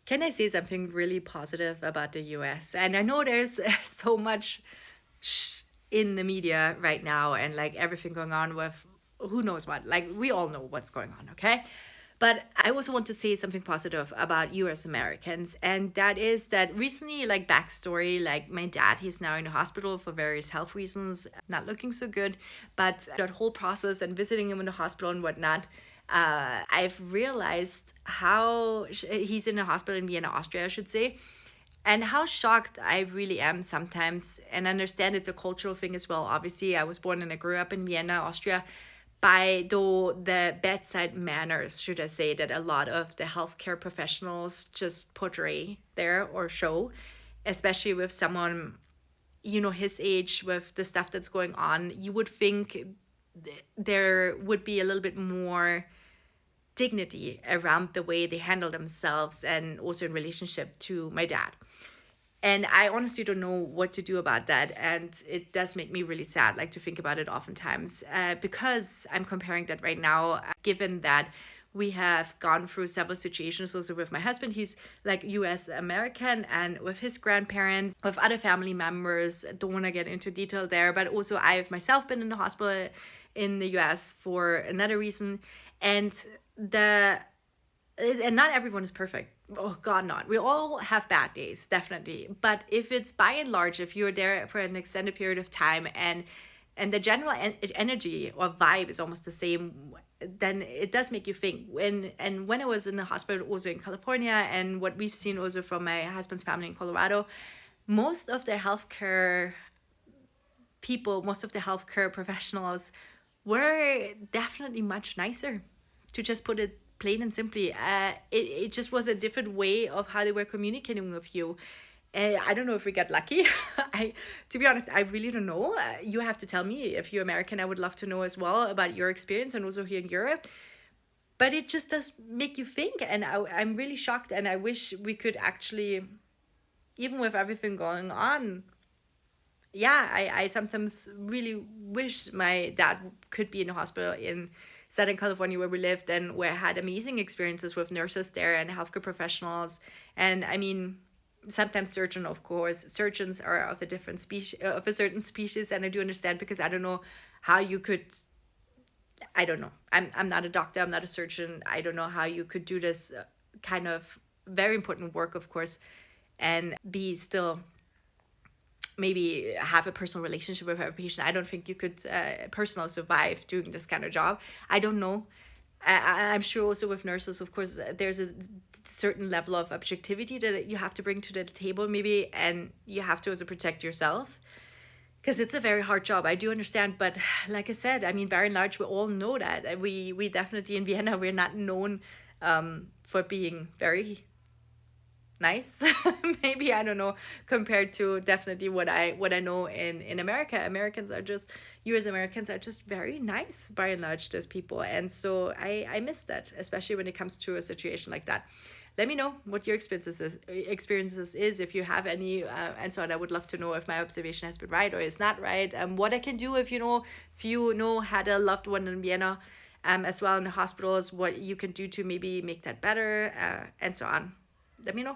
Can I say something really positive about the US? And I know there's so much in the media right now and like everything going on with who knows what. Like we all know what's going on, okay? But I also want to say something positive about US Americans, and that is that recently, like backstory, like my dad, he's now in the hospital for various health reasons, not looking so good. But that whole process and visiting him in the hospital and whatnot, I've realized how he's in a hospital in Vienna, Austria, I should say, and how shocked I really am sometimes. And understand it's a cultural thing as well. Obviously, I was born and I grew up in Vienna, Austria. By though the bedside manners, should I say, that a lot of the healthcare professionals just portray there or show, especially with someone, his age, with the stuff that's going on, you would think there would be a little bit more dignity around the way they handle themselves and also in relationship to my dad. And I honestly don't know what to do about that. And it does make me really sad, like to think about it oftentimes, because I'm comparing that right now, given that we have gone through several situations also with my husband. He's like US American, and with his grandparents, with other family members. Don't want to get into detail there, but also I've myself been in the hospital in the US for another reason. And the and not everyone is perfect. Oh God, not. We all have bad days, definitely. But if it's by and large, if you're there for an extended period of time and the general energy or vibe is almost the same, then it does make you think. When I was in the hospital, also in California, and what we've seen also from my husband's family in Colorado, most of the healthcare people, most of the healthcare professionals were definitely much nicer, to just put it plain and simply. It just was a different way of how they were communicating with you. I don't know if we got lucky. To be honest, I really don't know. You have to tell me if you're American. I would love to know as well about your experience and also here in Europe. But it just does make you think, and I'm really shocked. And I wish we could actually, even with everything going on, yeah, I sometimes really wish my dad could be in a hospital in Southern California where we lived, and where I had amazing experiences with nurses there and healthcare professionals. And I mean, sometimes surgeons are of a different species, of a certain species, and I do understand, because I don't know how you could, I don't know. I'm not a doctor, I'm not a surgeon. I don't know how you could do this kind of very important work, of course, and be still maybe have a personal relationship with a patient. I don't think you could personally survive doing this kind of job. I don't know. I'm sure also with nurses, of course, there's a certain level of objectivity that you have to bring to the table, maybe, and you have to also protect yourself, because it's a very hard job. I do understand, but like I said, I mean, by and large, we all know that we definitely in Vienna, we're not known for being very nice. Maybe, I don't know, compared to definitely what I know in America. US Americans are just very nice by and large, those people. And so I miss that, especially when it comes to a situation like that. Let me know what your experiences is, if you have any, and so on. I would love to know if my observation has been right or is not right. What I can do, if you know had a loved one in Vienna, as well in the hospitals, what you can do to maybe make that better, and so on. Let me know.